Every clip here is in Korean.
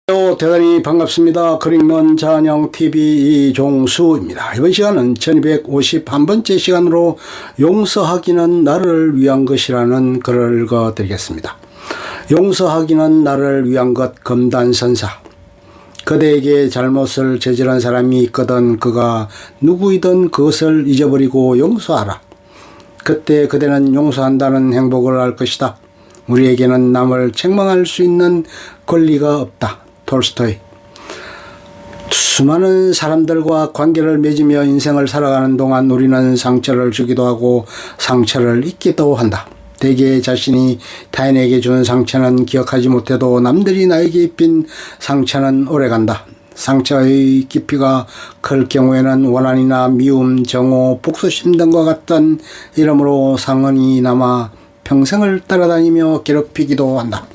대단히 반갑습니다. 그릭넌 잔영TV 이종수입니다. 이번 시간은 1251번째 시간으로 용서하기는 나를 위한 것이라는 글을 읽어드리겠습니다. 용서하기는 나를 위한 것 금단선사. 그대에게 잘못을 저지른 사람이 있거든 그가 누구이든 그것을 잊어버리고 용서하라. 그때 그대는 용서한다는 행복을 알 것이다. 우리에게는 남을 책망할 수 있는 권리가 없다. 톨스토이. 수많은 사람들과 관계를 맺으며 인생을 살아가는 동안 우리는 상처를 주기도 하고 상처를 잊기도 한다. 대개 자신이 타인에게 준 상처는 기억하지 못해도 남들이 나에게 입힌 상처는 오래간다. 상처의 깊이가 클 경우에는 원한이나 미움, 정오, 복수심 등과 같은 이름으로 상흔이 남아 평생을 따라다니며 괴롭히기도 한다.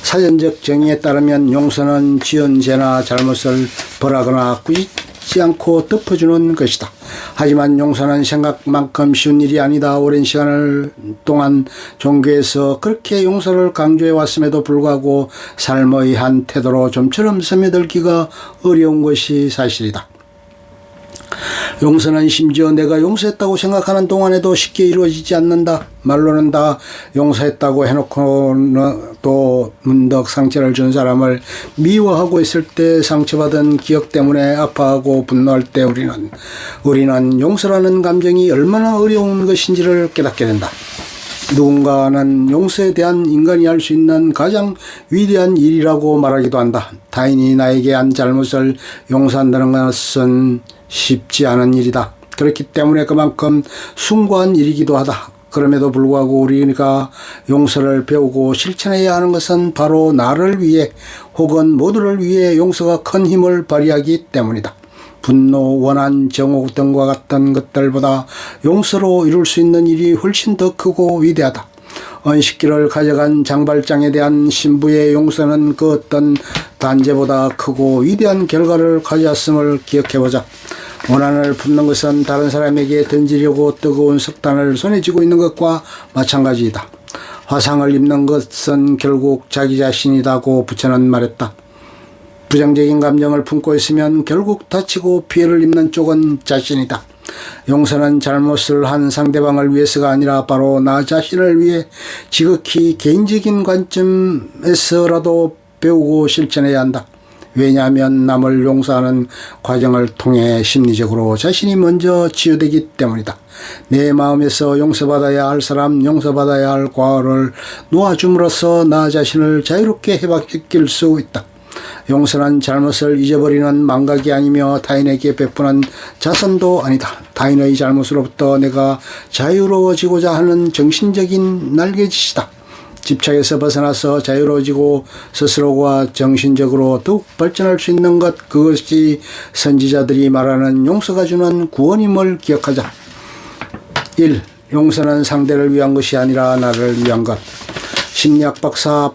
사전적 정의에 따르면 용서는 지은 죄나 잘못을 벌하거나 꾸짖지 않고 덮어주는 것이다. 하지만 용서는 생각만큼 쉬운 일이 아니다. 오랜 시간을 동안 종교에서 그렇게 용서를 강조해 왔음에도 불구하고 삶의 한 태도로 좀처럼 스며들기가 어려운 것이 사실이다. 용서는 심지어 내가 용서했다고 생각하는 동안에도 쉽게 이루어지지 않는다. 말로는 다 용서했다고 해놓고는 또 문득 상처를 준 사람을 미워하고 있을 때 상처받은 기억 때문에 아파하고 분노할 때 우리는 용서라는 감정이 얼마나 어려운 것인지를 깨닫게 된다. 누군가는 용서에 대한 인간이 할 수 있는 가장 위대한 일이라고 말하기도 한다. 타인이 나에게 한 잘못을 용서한다는 것은 쉽지 않은 일이다. 그렇기 때문에 그만큼 숭고한 일이기도 하다. 그럼에도 불구하고 우리가 용서를 배우고 실천해야 하는 것은 바로 나를 위해 혹은 모두를 위해 용서가 큰 힘을 발휘하기 때문이다. 분노, 원한, 정오 등과 같은 것들보다 용서로 이룰 수 있는 일이 훨씬 더 크고 위대하다. 언식기를 가져간 장발장에 대한 신부의 용서는 그 어떤 단죄보다 크고 위대한 결과를 가져왔음을 기억해보자. 원한을 품는 것은 다른 사람에게 던지려고 뜨거운 석탄을 손에 쥐고 있는 것과 마찬가지이다. 화상을 입는 것은 결국 자기 자신이다고 부처는 말했다. 부정적인 감정을 품고 있으면 결국 다치고 피해를 입는 쪽은 자신이다. 용서는 잘못을 한 상대방을 위해서가 아니라 바로 나 자신을 위해 지극히 개인적인 관점에서라도 배우고 실천해야 한다. 왜냐하면 남을 용서하는 과정을 통해 심리적으로 자신이 먼저 치유되기 때문이다. 내 마음에서 용서받아야 할 사람, 용서받아야 할 과거를 놓아줌으로써 나 자신을 자유롭게 해방시킬 수 있다. 용서는 잘못을 잊어버리는 망각이 아니며 타인에게 베푸는 자선도 아니다. 타인의 잘못으로부터 내가 자유로워지고자 하는 정신적인 날개짓이다. 집착에서 벗어나서 자유로워지고 스스로가 정신적으로 더욱 발전할 수 있는 것, 그것이 선지자들이 말하는 용서가 주는 구원임을 기억하자. 1. 용서는 상대를 위한 것이 아니라 나를 위한 것. 심리학 박사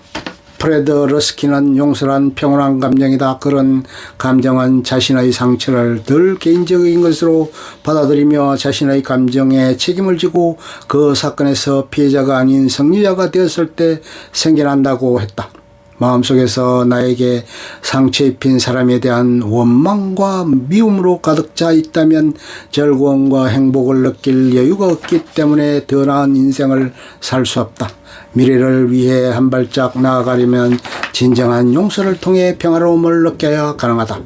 프레드 러스키는 용서란 평온한 감정이다. 그런 감정은 자신의 상처를 덜 개인적인 것으로 받아들이며 자신의 감정에 책임을 지고 그 사건에서 피해자가 아닌 승리자가 되었을 때 생겨난다고 했다. 마음속에서 나에게 상처 입힌 사람에 대한 원망과 미움으로 가득 차 있다면 즐거움과 행복을 느낄 여유가 없기 때문에 더 나은 인생을 살 수 없다. 미래를 위해 한 발짝 나아가려면 진정한 용서를 통해 평화로움을 느껴야 가능하다.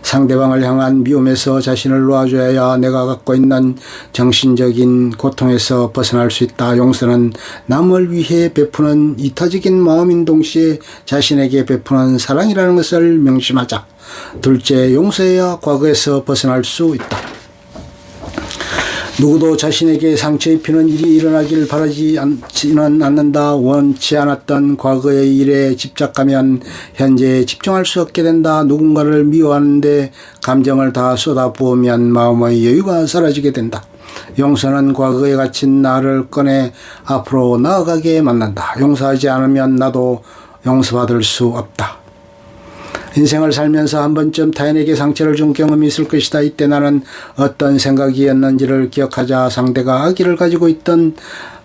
상대방을 향한 미움에서 자신을 놓아줘야 내가 갖고 있는 정신적인 고통에서 벗어날 수 있다. 용서는 남을 위해 베푸는 이타적인 마음인 동시에 자신에게 베푸는 사랑이라는 것을 명심하자. 둘째, 용서해야 과거에서 벗어날 수 있다. 누구도 자신에게 상처 입히는 일이 일어나길 바라지는 않는다. 원치 않았던 과거의 일에 집착하면 현재에 집중할 수 없게 된다. 누군가를 미워하는데 감정을 다 쏟아부으면 마음의 여유가 사라지게 된다. 용서는 과거에 갇힌 나를 꺼내 앞으로 나아가게 만난다. 용서하지 않으면 나도 용서받을 수 없다. 인생을 살면서 한 번쯤 타인에게 상처를 준 경험이 있을 것이다. 이때 나는 어떤 생각이었는지를 기억하자 상대가 악의를 가지고 있던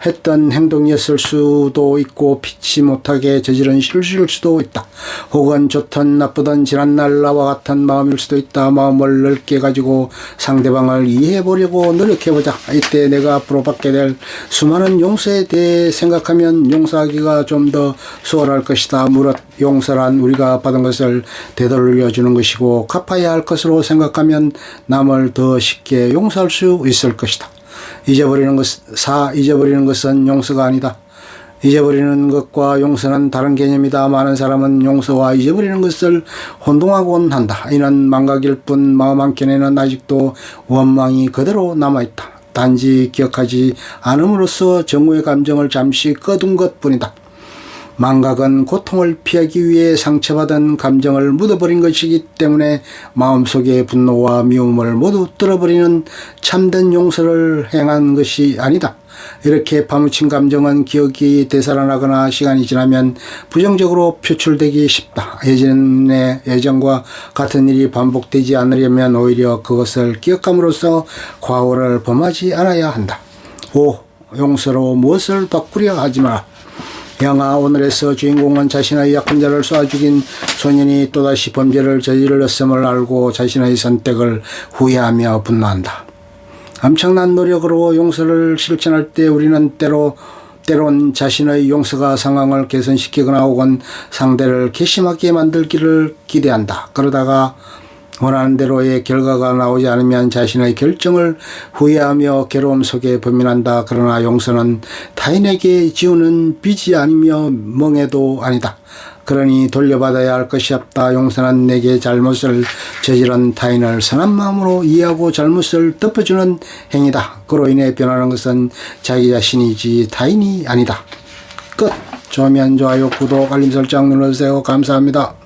했던 행동이었을 수도 있고 피치 못하게 저지른 실수일 수도 있다. 혹은 좋든 나쁘든 지난날 나와 같은 마음일 수도 있다. 마음을 넓게 가지고 상대방을 이해해보려고 노력해보자. 이때 내가 앞으로 받게 될 수많은 용서에 대해 생각하면 용서하기가 좀 더 수월할 것이다. 무릇 용서란 우리가 받은 것을 되돌려주는 것이고 갚아야 할 것으로 생각하면 남을 더 쉽게 용서할 수 있을 것이다. 잊어버리는 것은 용서가 아니다. 잊어버리는 것과 용서는 다른 개념이다. 많은 사람은 용서와 잊어버리는 것을 혼동하곤 한다. 이는 망각일 뿐 마음 한켠에는 아직도 원망이 그대로 남아있다. 단지 기억하지 않음으로써 정오의 감정을 잠시 꺼둔 것뿐이다. 망각은 고통을 피하기 위해 상처받은 감정을 묻어버린 것이기 때문에 마음속의 분노와 미움을 모두 뚫어버리는 참된 용서를 행한 것이 아니다. 이렇게 파묻힌 감정은 기억이 되살아나거나 시간이 지나면 부정적으로 표출되기 쉽다. 예전과 같은 일이 반복되지 않으려면 오히려 그것을 기억함으로써 과오를 범하지 않아야 한다. 5. 용서로 무엇을 바꾸려 하지 마라. 영화 오늘에서 주인공은 자신의 약혼자를 쏴 죽인 소년이 또다시 범죄를 저질렀음을 알고 자신의 선택을 후회하며 분노한다. 엄청난 노력으로 용서를 실천할 때 우리는 때론 자신의 용서가 상황을 개선시키거나 혹은 상대를 괘씸하게 만들기를 기대한다. 그러다가 원하는 대로의 결과가 나오지 않으면 자신의 결정을 후회하며 괴로움 속에 범인한다. 그러나 용서는 타인에게 지우는 빚이 아니며 멍해도 아니다. 그러니 돌려받아야 할 것이 없다. 용서는 내게 잘못을 저지른 타인을 선한 마음으로 이해하고 잘못을 덮어주는 행위다. 그로 인해 변하는 것은 자기 자신이지 타인이 아니다. 끝. 좋으면 좋아요, 구독, 알림 설정 눌러주세요. 감사합니다.